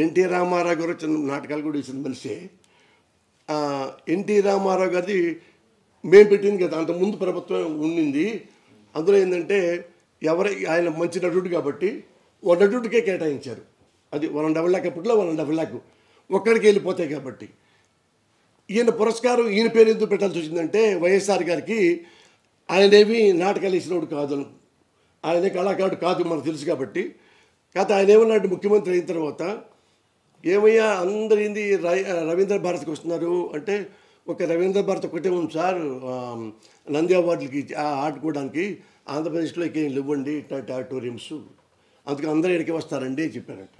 NT Ramarao గారు చిన్న నాటకాలు కూడా వేసిన మనిషి. ఎన్టీ రామారావు గారిది మేము పెట్టింది కదా, అంతకుముందు ప్రభుత్వం ఉండింది. అందులో ఏంటంటే ఆయన మంచి నటుడు కాబట్టి ఓ నటుడికే కేటాయించారు. అది 1.5 lakh, అప్పట్లో 1.5 lakh ఒక్కడికి వెళ్ళిపోతాయి కాబట్టి. ఈయన పురస్కారం ఈయన పేరు ఎందుకు పెట్టాల్సి వచ్చిందంటే, వైఎస్ఆర్ గారికి ఆయనేమి నాటకాలు వేసినోడు కాదు, ఆయన కళాకారుడు కాదు మనకు తెలుసు కాబట్టి. కాకపోతే ఆయన ఏమన్నాడు ముఖ్యమంత్రి అయిన తర్వాత, ఏమయ్యా అందరు ఏంది రవీంద్ర భారతికి వస్తున్నారు అంటే, ఒక రవీంద్ర భారతి ఒకటే ఉంది సార్ నంది అవార్డులకి ఆడుకోవడానికి, ఆంధ్రప్రదేశ్లో ఏం ఇవ్వండి ఆడిటోరియంస్, అందుకే అందరూ ఇక్కడికి వస్తారండి చెప్పారంట.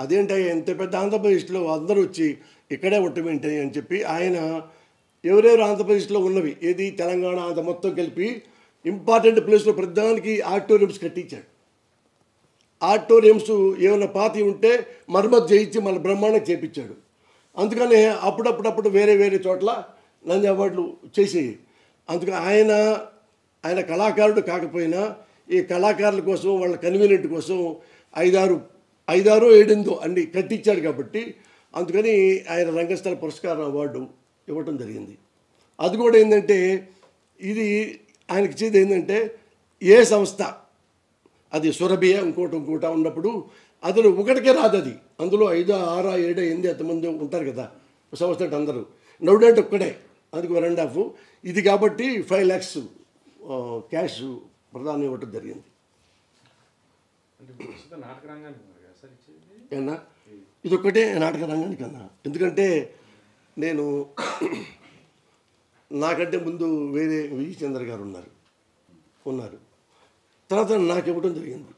అదేంటి ఎంత పెద్ద ఆంధ్రప్రదేశ్లో అందరూ వచ్చి ఇక్కడే ఉండటమేంటి అని చెప్పి ఆయన ఎవరెవరు ఆంధ్రప్రదేశ్లో ఉన్నవి ఏది తెలంగాణ అంత మొత్తం కలిపి ఇంపార్టెంట్ ప్లేస్లో ప్రధానికి ఆడిటోరియంస్ కట్టించాడు. ఆడిటోరియంస్ ఏమైనా పాతి ఉంటే మరమ్మతు చేయించి మళ్ళీ బ్రహ్మాండంగా చేయించాడు. అందుకనే అప్పుడప్పుడు వేరే వేరే చోట్ల నంది అవార్డులు చేసేవి. అందుకని ఆయన కళాకారుడు కాకపోయినా ఈ కళాకారుల కోసం వాళ్ళ కన్వీనియంట్ కోసం 5-6 7 అన్ని కట్టించాడు కాబట్టి అందుకని ఆయన రంగస్థల పురస్కారం అవార్డు ఇవ్వటం జరిగింది. అది కూడా ఏంటంటే ఇది ఆయనకి ఇచ్చేది ఏంటంటే ఏ సంస్థ అది సురభియ ఇంకోటి ఉన్నప్పుడు అందులో ఒకటికే రాదు, అది అందులో 5, 6, 7, 8 ఎంతమంది ఉంటారు కదా సంస్థ అంటే అందరూ నవ్వుడంటే ఒక్కడే, అందుకు 1.5 ఇది కాబట్టి 5 lakhs క్యాష్ ప్రధానం ఇవ్వటం జరిగింది. ఏనా ఇదొక్కటే నాటక రంగానికి అన్నా, ఎందుకంటే నేను నాకంటే ముందు వేరే విజయ్ చంద్ర గారు ఉన్నారు, తర్వాత నాకు ఇవ్వడం జరిగింది.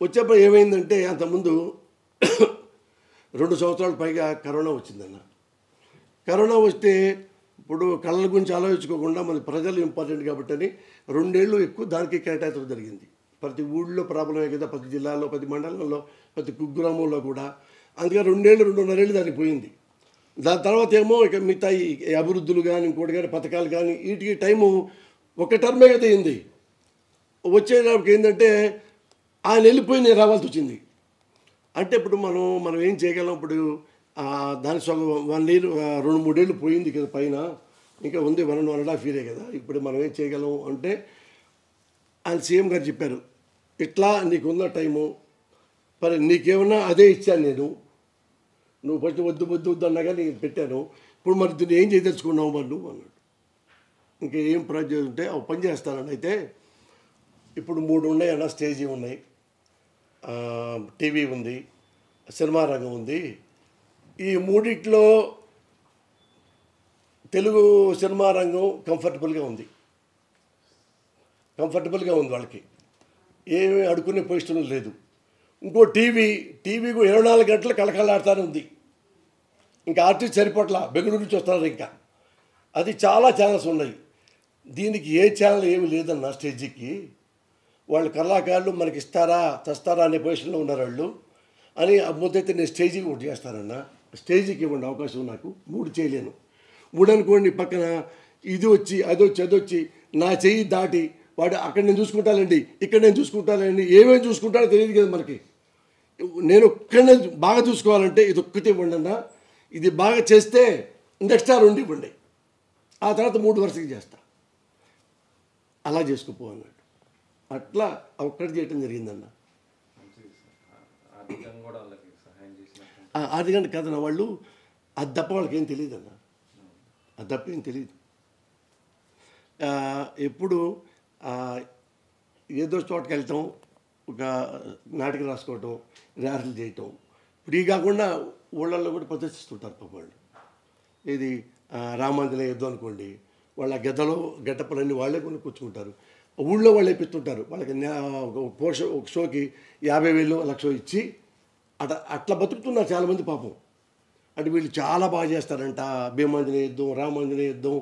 వచ్చేప్పుడు ఏమైందంటే అంతకుముందు 2 సంవత్సరాల పైగా కరోనా వచ్చిందన్న. కరోనా వస్తే ఇప్పుడు కళ్ళ గురించి ఆలోచించుకోకుండా మన ప్రజలు ఇంపార్టెంట్ కాబట్టి అని 2 ఏళ్ళు ఎక్కువ దానికి కేటాయించడం జరిగింది. ప్రతి ఊళ్ళో ప్రాబ్లమే కదా, ప్రతి జిల్లాలో, ప్రతి మండలంలో, ప్రతి కుగ్రామంలో కూడా. అందుకే 2 ఏళ్ళు 2.5 ఏళ్ళు దానికి పోయింది. దాని తర్వాత ఏమో ఇక మిగతా ఈ అభివృద్ధులు కానీ ఇంకోటి కానీ పథకాలు కానీ వీటికి టైము ఒక టర్మే కదా అయింది. వచ్చేటప్పుడు ఏంటంటే ఆయన వెళ్ళిపోయి నేను రావాల్సి వచ్చింది. అంటే ఇప్పుడు మనం ఏం చేయగలం, ఇప్పుడు దాని 1 year 2-3 ఏళ్ళు పోయింది కదా పైన, ఇంకా ఉంది 1.5 year కదా. ఇప్పుడు మనం ఏం చేయగలం అంటే ఆయన సీఎం గారు చెప్పారు, ఇట్లా నీకున్న టైము మరి నీకేమన్నా అదే ఇచ్చాను నేను, నువ్వు ఫస్ట్ వద్దు అన్నగా నేను పెట్టాను, ఇప్పుడు మరి దీన్ని ఏం చేయదలుచుకున్నావు మరి నువ్వు అన్నాడు. ఇంకా ఏం ప్రాజెక్ట్ ఉంటే అవి పని చేస్తానని. అయితే ఇప్పుడు 3 ఉన్నాయన్న, స్టేజీ ఉన్నాయి, టీవీ ఉంది, సినిమా రంగం ఉంది. ఈ 3 తెలుగు సినిమా రంగం కంఫర్టబుల్గా ఉంది వాళ్ళకి, ఏమీ అడుక్కునే పొజిషన్ లేదు. ఇంకో టీవీ 24 గంటలు కళకళలాడుతూనే ఉంది. ఇంకా ఆర్టిస్ట్ సరిపట్ల బెంగళూరు నుంచి వస్తున్నారు, ఇంకా అది చాలా ఛానల్స్ ఉన్నాయి. దీనికి ఏ ఛానల్ ఏమి లేదన్న. స్టేజీకి వాళ్ళు కళాకారులు మనకి ఇస్తారా తెస్తారా అనే పొజిషన్లో ఉన్నారు వాళ్ళు అని. ముందైతే నేను స్టేజీకి ఒకటి చేస్తానన్న, స్టేజీకి ఇవ్వండి అవకాశం, నాకు 3 చేయలేను. 3 అనుకోండి, పక్కన ఇది వచ్చి అదొచ్చి నా చెయ్యి దాటి వాడు అక్కడ నేను చూసుకుంటానండి, ఇక్కడ నేను చూసుకుంటానండి, ఏమేమి చూసుకుంటానో తెలియదు కదా మనకి. నేను ఒక్కడనే బాగా చూసుకోవాలంటే ఇది ఒక్కటే ఇవ్వండి అన్న, ఇది బాగా చేస్తే నెక్స్ట్ 2 ఇవ్వండి, ఆ తర్వాత 3 వరుసకి చేస్తా, అలా చేసుకుపో అన్నాడు. అట్లా ఒక్కటి చేయటం జరిగిందన్న. ఆర్థికంగా కదన్న, వాళ్ళు అది తప్ప వాళ్ళకి ఏం తెలియదు అన్న, అది తప్ప ఏం తెలియదు. ఎప్పుడు ఏదో చోటకి వెళ్తాం, ఒక నాటకం రాసుకోవటం, రిహార్సల్ చేయటం. ఇప్పుడు ఈ కాకుండా ఊళ్ళల్లో కూడా ప్రదర్శిస్తుంటారు పాప వాళ్ళు. ఇది రామాంజనేయ యుద్ధం అనుకోండి, వాళ్ళ గెద్దలో గెటప్పలన్నీ వాళ్ళే కొన్ని కూర్చుంటారు, ఊళ్ళో వాళ్ళే పెట్టుంటారు. వాళ్ళకి ఒక షోకి 50,000 1,00,000 ఇచ్చి అట్లా బతుకుతున్నారు చాలామంది పాపం. అంటే వీళ్ళు చాలా బాగా చేస్తారంట. భీమాంజనేయ యుద్ధం, రామాంజనేయ యుద్ధం,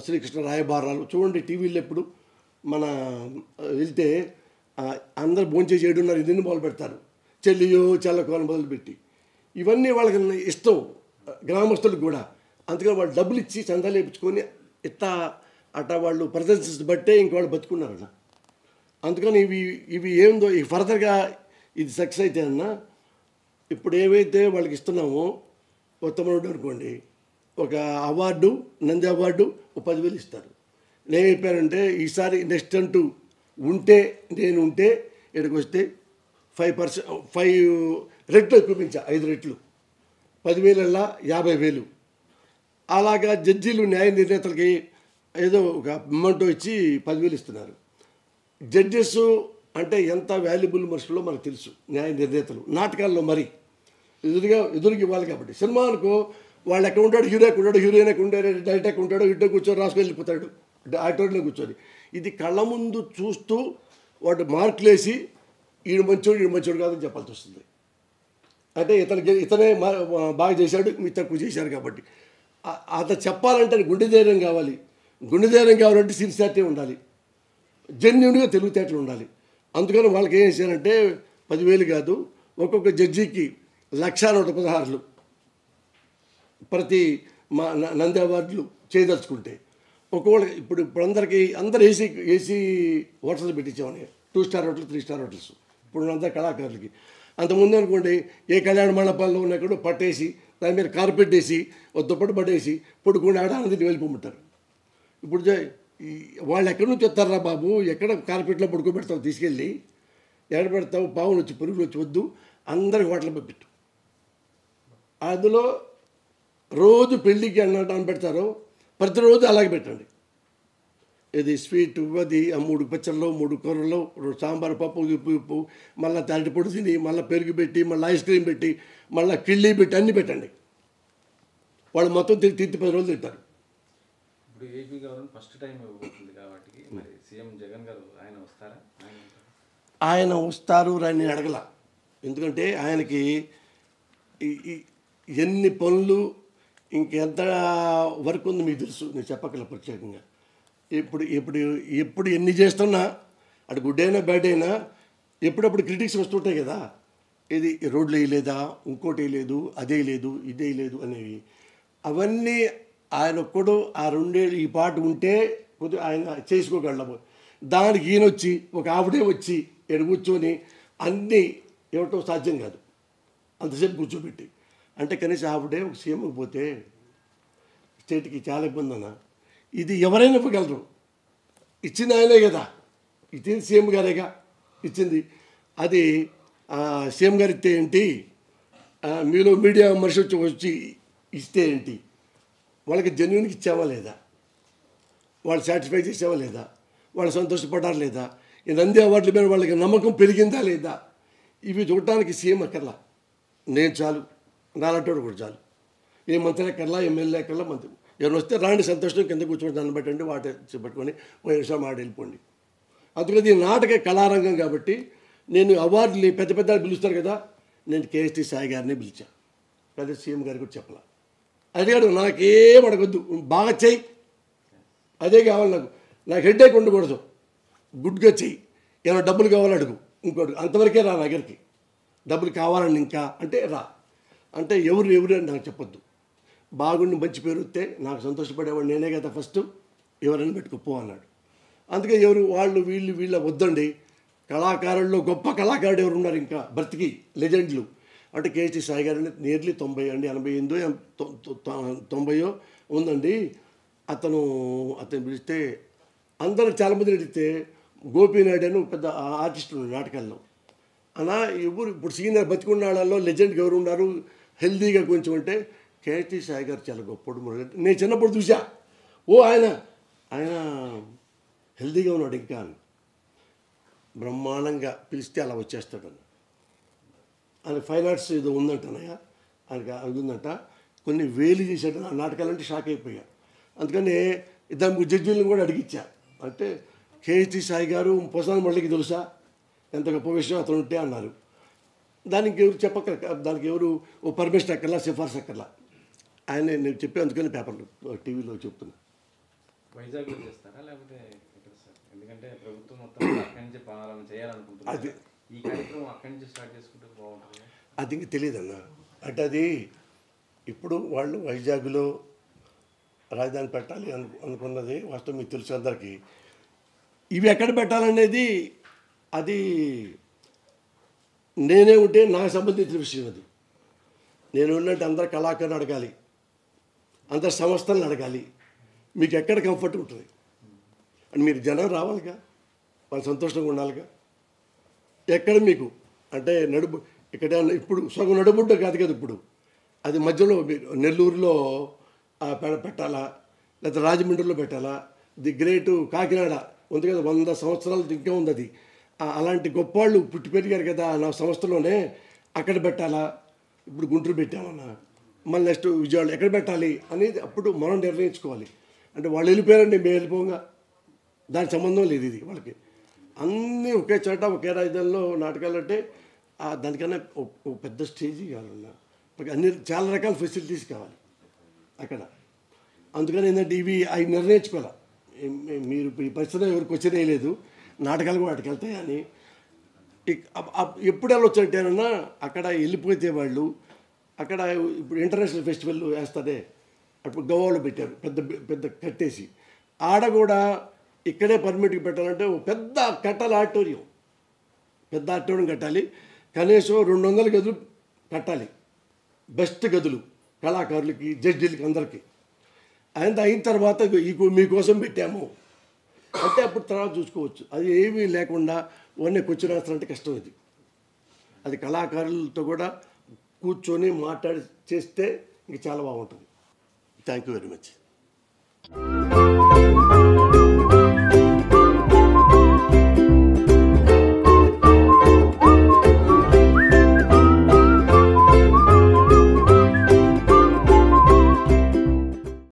శ్రీకృష్ణ రాయబారాలు చూడండి టీవీలో. ఎప్పుడు మన వెళ్తే అందరు భోంచేసి 7:30 దీన్ని మొదలు పెడతారు, చెల్లియో చెల్లకు అని మొదలుపెట్టి. ఇవన్నీ వాళ్ళకి ఇష్టం గ్రామస్తులకు కూడా. అందుకని వాళ్ళు డబ్బులు ఇచ్చి చందాలు వేయించుకొని అట్లా వాళ్ళు ప్రదర్శించి బట్టే ఇంక వాళ్ళు బతుకున్నారన్న. అందుకని ఇవి ఏందో ఈ ఫర్దర్గా ఇది సక్సెస్ అయితే అన్న ఇప్పుడు ఏవైతే వాళ్ళకి ఇస్తున్నామో ఉత్తమనుడు అనుకోండి ఒక అవార్డు నంది అవార్డు 10,000 ఇస్తారు. నేను చెప్పానంటే ఈసారి నెక్స్ట్ అంటూ ఉంటే నేను ఉంటే ఇక్కడికి వస్తే 5 రెట్లు ఎక్కువ పెంచా, 5 రెట్లు 10,000 50,000. అలాగా జడ్జీలు న్యాయ నిర్ణేతలకి ఏదో ఒక అమౌంట్ ఇచ్చి 10,000 ఇస్తున్నారు. జడ్జెస్ అంటే ఎంత వాల్యుబుల్ మనుషులో మనకు తెలుసు. న్యాయ నిర్ణేతలు నాటకాల్లో మరి ఎదురుగా ఇవ్వాలి కాబట్టి. సినిమా అనుకో వాళ్ళు ఎక్కడ ఉంటాడు, హీరో ఎక్కడ ఉంటాడు, హీరోయిన్ ఎక్కడ ఉంటాడు, డైరెక్టర్ ఎక్కడ ఉంటాడు, ఇద్దరు కూర్చొని రాసుకొని వెళ్ళిపోతాడు ఆటోలో కూర్చొని. ఇది కళ్ళ ముందు చూస్తూ వాడు మార్కులు వేసి ఈడు మంచోడు కాదని చెప్పాల్సి వస్తుంది. అంటే ఇతనే బాగా చేశాడు, మీ తక్కువ చేశారు కాబట్టి. అతను చెప్పాలంటే గుండె ధైర్యం కావాలి. గుండె ధైర్యం కావాలంటే సిన్సియారిటీ ఉండాలి, జెన్యున్గా తెలివితేటలు ఉండాలి. అందుకని వాళ్ళకి ఏం చేశారంటే 10,000 కాదు, ఒక్కొక్క జడ్జికి 1,116 ప్రతి నంది అవార్డులు చేయదలుచుకుంటే ఒకవేళ ఇప్పుడు అందరూ ఏసీ హోటల్స్ పెట్టించామని 2 స్టార్ హోటల్ 3 స్టార్ హోటల్స్ ఇప్పుడు అందరు కళాకారులకి. అంతకుముందు అనుకోండి ఏ కళ్యాణ మండపాల్లో ఉన్నప్పుడు పట్టేసి దాని మీద కార్పెట్ వేసి ఒక దుప్పటి పట్టేసి పడుకుని ఆడాలని వెళ్ళిపోమంటారు. ఇప్పుడు వాళ్ళు ఎక్కడి నుంచి వస్తారా బాబు, ఎక్కడ కార్పెట్లో పడుకోబెడతావు, తీసుకెళ్ళి ఎక్కడ పెడతావు, పావులు వచ్చి పురుగులు వచ్చి వద్దు, అందరికి హోటల్ పెట్టు. అందులో రోజు పెళ్ళికి అన్నట్టు పెడతారో ప్రతిరోజు అలాగే పెట్టండి. ఇది స్వీట్ అది 3 పచ్చళ్ళు 3 కూరలు సాంబార్ పప్పు ఉప్పు మళ్ళీ తాటిపొడి తిని మళ్ళీ పెరుగు పెట్టి మళ్ళీ ఐస్ క్రీమ్ పెట్టి మళ్ళీ కిళ్ళి పెట్టి అన్నీ పెట్టండి. వాళ్ళు మొత్తం తిరిగి 10 రోజులు తింటారు. ఇప్పుడు ఏపీ గవర్నమెంట్ ఫస్ట్ టైం ఇవ్వబోతుంది కాబట్టి మరి సీఎం జగన్ గారు ఆయన వస్తారా? ఆయన వస్తారు అని అడగల. ఎందుకంటే ఆయనకి ఎన్ని పనులు ఇంకెంత వర్క్ ఉంది మీకు తెలుసు, నేను చెప్పగల ప్రత్యేకంగా. ఎప్పుడు ఎన్ని చేస్తున్నా అటు గుడ్ అయినా బ్యాడ్ అయినా ఎప్పుడప్పుడు క్రిటిక్స్ వస్తుంటాయి కదా, ఇది రోడ్లు వేయలేదా, ఇంకోటి లేదు, అదే లేదు, ఇదే లేదు అనేవి. అవన్నీ ఆయన ఒక్కడు ఆ 2 ఏళ్ళు ఈ పాట ఉంటే కొద్దిగా ఆయన చేసుకోగలము. దానికి ఈయన వచ్చి ఒక ఆవిడే వచ్చి ఇక్కడ కూర్చొని అన్నీ ఇవ్వటం సాధ్యం కాదు అంతసేపు కూర్చోబెట్టి. అంటే కనీసం ఆవిడే ఒక సీఎంకి పోతే స్టేట్కి చాలా ఇబ్బంది అన్న. ఇది ఎవరైనా ఇవ్వగలరు, ఇచ్చింది ఆయనే కదా, ఇచ్చింది సీఎం గారేగా ఇచ్చింది. అది సీఎం గారు ఇస్తే ఏంటి, మీలో మీడియా మనిషి వచ్చి ఇస్తే ఏంటి, వాళ్ళకి జెన్యున్కి ఇచ్చావా లేదా, వాళ్ళు సాటిస్ఫై చేసావా లేదా, వాళ్ళు సంతోషపడ్డారా లేదా, ఈ నంది అవార్డుల మీద వాళ్ళకి నమ్మకం పెరిగిందా లేదా, ఇవి చూడటానికి సీఎం అక్కర్లా, నేను చాలు, నాలంటోడు కూడా చాలు. ఏ మంత్రి ఎక్కర్లా, ఎమ్మెల్యే ఎక్కర్లా, మంత్రి ఎవరు వస్తే రాండి సంతోషం, కింద కూర్చొని దాన్ని పెట్టండి, వాటి పెట్టుకొని నిమిషం ఆడ వెళ్ళిపోండి. అందుకని ఈ నాటక కళారంగం కాబట్టి నేను అవార్డులు పెద్ద పిలుస్తారు కదా, నేను కేఎస్టీ సాయి గారిని పిలిచాను, అదే సీఎం గారికి కూడా చెప్పాల. అడిగాడు, నాకేం అడగొద్దు, బాగా చెయ్యి, అదే కావాలి నాకు హెడ్ఏక్ ఉండకూడదు, గుడ్గా చెయ్యి, ఏమైనా డబ్బులు కావాలో అడుగు, ఇంకోటి అంతవరకే రా నా దగ్గరికి, డబ్బులు కావాలని ఇంకా అంటే రా, అంటే ఎవరు అని నాకు చెప్పొద్దు, బాగుండి మంచి పేరు వస్తే నాకు సంతోషపడేవాడు నేనే కదా ఫస్ట్, ఎవరైనా పెట్టుకుపో అన్నాడు. అందుకే వాళ్ళు వీళ్ళ వద్దండి. కళాకారుల్లో గొప్ప కళాకారుడు ఎవరు ఉన్నారు ఇంకా బ్రతికి లెజెండ్లు అంటే కేఎస్టీ సాయి గారు నియర్లీ 90 అండి, 88 ఉందండి. అతను పిలిస్తే అందరూ చాలామంది అడిగితే గోపీనాయుడు అని పెద్ద ఆర్టిస్టులు నాటకాల్లో అలా ఇప్పుడు సీనియర్ బతికున్న వాళ్ళలో లెజెండ్ ఎవరు ఉన్నారు హెల్దీగా కొంచెం అంటే కేఎస్టీ సాయి గారు చాలా గొప్పడు. నేను చిన్నప్పుడు చూసా, ఆయన హెల్దీగా ఉన్నాడు, ఇంకా బ్రహ్మాండంగా పిలిస్తే అలా వచ్చేస్తాడన్న. ఆయన ఫైన్ ఆర్ట్స్ ఏదో ఉందంటనయ్య, ఆయనకి అది ఉందంట, కొన్ని వేలు చేశాడు. ఆ నాటకాలంటే షాక్ అయిపోయా. అందుకని ఇద్దరు జడ్జీలను కూడా అడిగిచ్చా. అంటే కేఎస్టీ సాయి గారు పొసాని మళ్ళీకి తెలుసా, ఎంత గొప్ప విషయం అతను ఉంటే అన్నారు. దానికి ఎవరు దానికి ఎవరు ఓ పర్మిషన్ అక్కర్లా, సిఫార్సు అక్కర్లా, ఆయన నేను చెప్పి అందుకని పేపర్లు టీవీలో చెప్తున్నా. వైజాగ్లో చేస్తారా లేకపోతే ఎక్కడ సార్? ఎందుకంటే ప్రభుత్వం మొత్తం అక్కడి నుంచి పాలన చేయాలనుకుంటున్నారు, అది ఈ కార్యక్రమం అక్కడి నుంచి స్టార్ట్ చేసుకుంటే బాగుంటుంది. అది ఇంక తెలియదన్న. అంటే అది ఇప్పుడు వాళ్ళు వైజాగ్లో రాజధాని పెట్టాలి అనుకున్నది వాస్తవం మీకు తెలుసు అందరికీ. ఇవి ఎక్కడ పెట్టాలనేది అది నేనే ఉంటే నాకు సంబంధించిన విషయం అది. నేను ఉన్నట్టు అందరు కళాకారులు అడగాలి, అందరు సంస్థలను అడగాలి, మీకు ఎక్కడ కంఫర్ట్ ఉంటుంది అని మీరు జనం రావాలిగా, వాళ్ళు సంతోషంగా ఉండాలిగా. ఎక్కడ మీకు అంటే ఇక్కడ ఇప్పుడు సగం నడుబుడ్డ కాదు కదా, ఇప్పుడు అది మధ్యలో మీరు నెల్లూరులో పెట్టాలా, లేకపోతే రాజమండ్రిలో పెట్టాలా, ది గ్రేట్ కాకినాడ ఉంది కదా, 100 సంవత్సరాలు ఇంకా ఉంది అది. అలాంటి గొప్ప వాళ్ళు పుట్టి పెరిగారు కదా నా సంస్థలోనే, అక్కడ పెట్టాలా, ఇప్పుడు గుంటూరు పెట్టామన్నా, మళ్ళీ నెక్స్ట్ విజయవాడ ఎక్కడ పెట్టాలి అనేది అప్పుడు మనం నిర్ణయించుకోవాలి. అంటే వాళ్ళు వెళ్ళిపోయారండి, మేము వెళ్ళిపోగా, దానికి సంబంధం లేదు ఇది వాళ్ళకి. అన్నీ ఒకే చోట ఒకే రాజధానిలో నాటకాలు అంటే దానికన్నా ఒక పెద్ద స్టేజీ కావాలన్నా, అన్ని చాలా రకాల ఫెసిలిటీస్ కావాలి అక్కడ. అందుకని ఏంటంటే ఇవి అవి నిర్ణయించుకోవాలి. మీరు ఈ పరిస్థితిలో ఎవరికి వచ్చినే లేదు, నాటకాలు కూడా వాటికి వెళ్తాయి అని. ఎప్పుడు వెళ్ళొచ్చంటేనన్నా అక్కడ వెళ్ళిపోతే వాళ్ళు అక్కడ ఇప్పుడు ఇంటర్నేషనల్ ఫెస్టివల్ వేస్తారే, అప్పుడు గోవాలో పెట్టారు పెద్ద పెద్ద కట్టేసి, ఆడ కూడా ఇక్కడే పర్మిట్కి పెట్టాలంటే పెద్ద కట్టాలి, ఆడిటోరియం, పెద్ద ఆడిటోరియం కట్టాలి, కనీసం 200 గదులు కట్టాలి, బెస్ట్ గదులు కళాకారులకి, జడ్జీలకి, అందరికీ. అంత అయిన తర్వాత మీకోసం పెట్టాము అంటే అప్పుడు తర్వాత చూసుకోవచ్చు. అది ఏమీ లేకుండా ఓన్లీ కూర్చొని వేస్తారంటే కష్టం. అది కళాకారులతో కూడా కూర్చొని మాట్లాడి చేస్తే ఇంక చాలా బాగుంటుంది. Thank you very much.